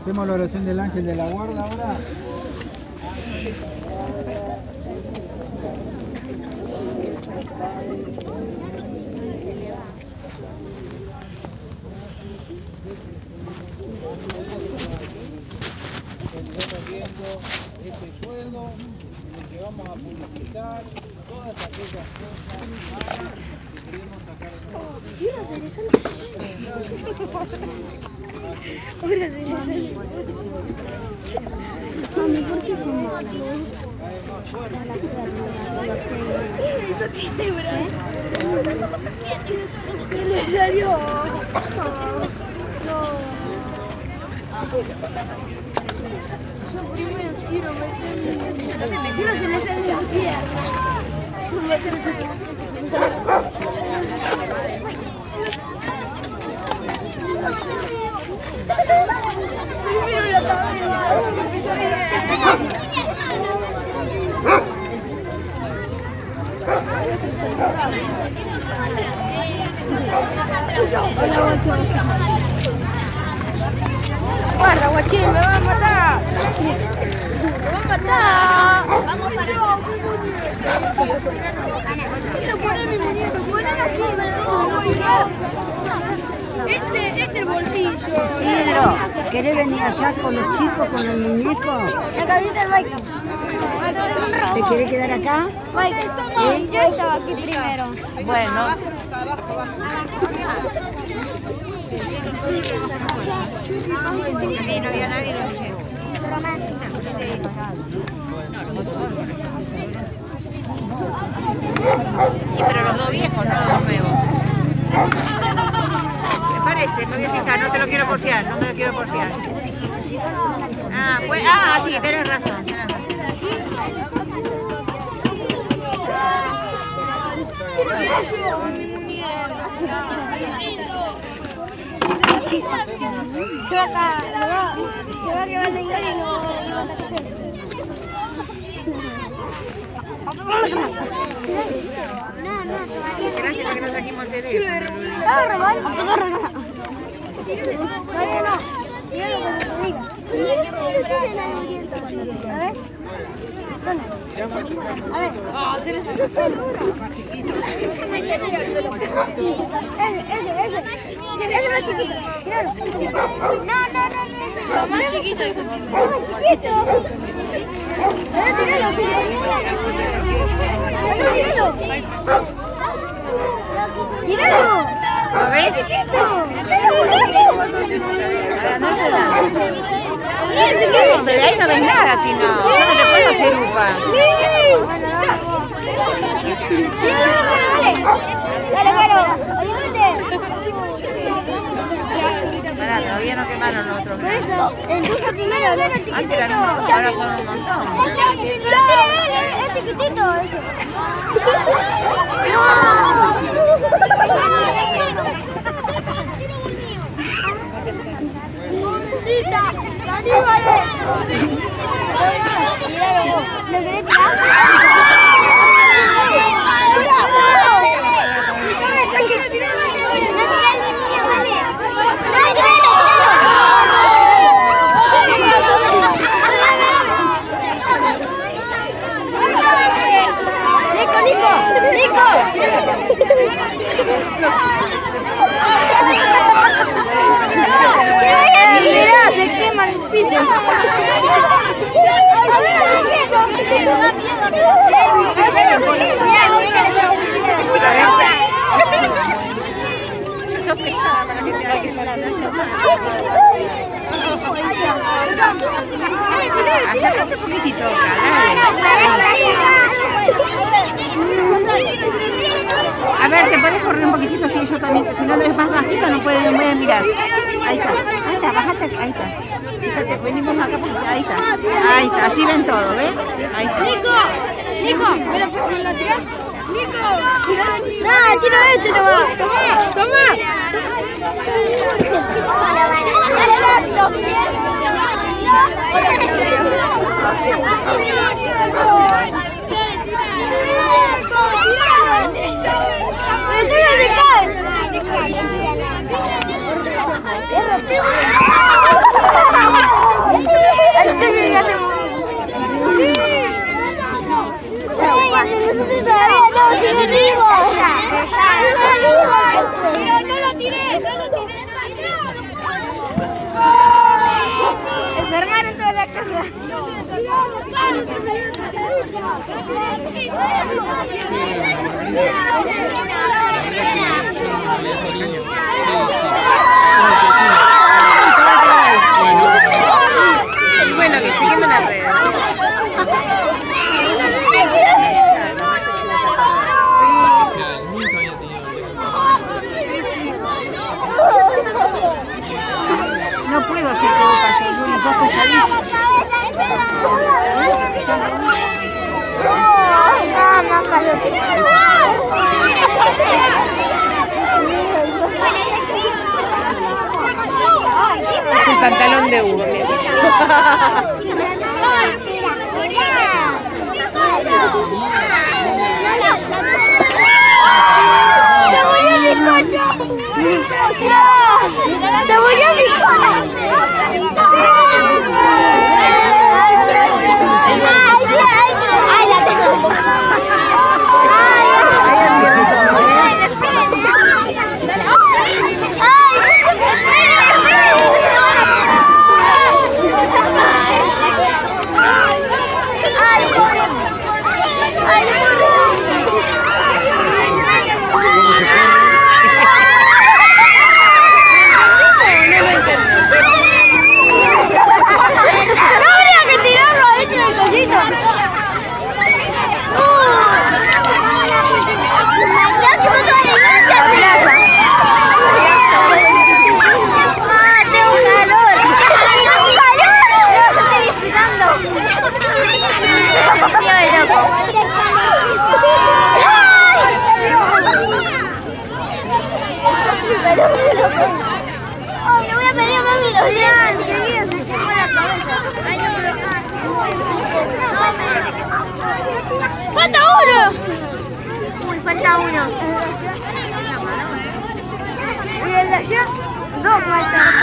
Hacemos la oración del ángel de la guarda ahora. Este fuego en el que vamos a purificar todas aquellas cosas malas que queremos sacar en Mami, ¿por qué fue malo? No tiene brazos. ¿Qué le salió? No. Yo primero quiero meterme. Quiero se le sale la pierna. Primero la cabeza. Guarda, guachín, me va a matar. Me va a matar. Vamos para abajo. Quiero poner mi muñeco. Si ponen aquí, este es el bolsillo. Isidro, ¿querés venir allá con los chicos, con los muñecos? La cabeza del bike. ¿Te querés quedar acá? ¿Sí? Yo estaba aquí primero. Bueno. No había nadie, lo dije. Sí, pero los dos viejos, no los nuevos. Me parece, me voy a fijar, no te lo quiero porfiar, no me lo quiero porfiar. Ah, pues, sí, tenés razón, tenés razón. Se va acá, se va a llevar la iglesia y no va a No, todavía. Gracias porque no trajimos el teléfono. Todavía no. Mira lo que te digo. A ver. ¿Dónde? A ver. Se le salió todo. Más chiquito. Ese. Es más chiquito. Míralo. No. Más chiquito. Más chiquito. Tíralo. Míralo. ¿Lo ves? Chiquito. Hombre, de ahí no ves nada, si no. Yo no te puedo hacer upa. Dale. Pará, todavía no quemaron los otros. Por eso, el tuyo primero, Antes eran un montón, ahora son un montón. Es chiquitito ese. ¡Pobrecita! ¡Caníbales! ¿Le querés tirar? Nico! Se quema el piso. Yo pesada para que te haga que salir. Acércate un poquitito acá, A ver, ¿te puedes correr un poquitito? Sí, yo también. Si no lo ves más bajito, no pueden mirar. Ahí está, bájate, ahí está. Fíjate, venimos acá porque ahí está, así ven todo, ¿ves? Ahí está. Nico, ¿me la tiras? Nico, tira este nomás. Toma. Enfermaron toda la casa. Bueno, que se quemen las redes. No puedo hacer todo payo, sos pesadísimo. Es un pantalón de uno, mira. ¡Te voy a Ay, le voy a pedir a mami los dientes. Enseguida se quemó la cabeza. ¡Falta uno! Uy, falta uno. ¿Y el de allá? Dos faltan.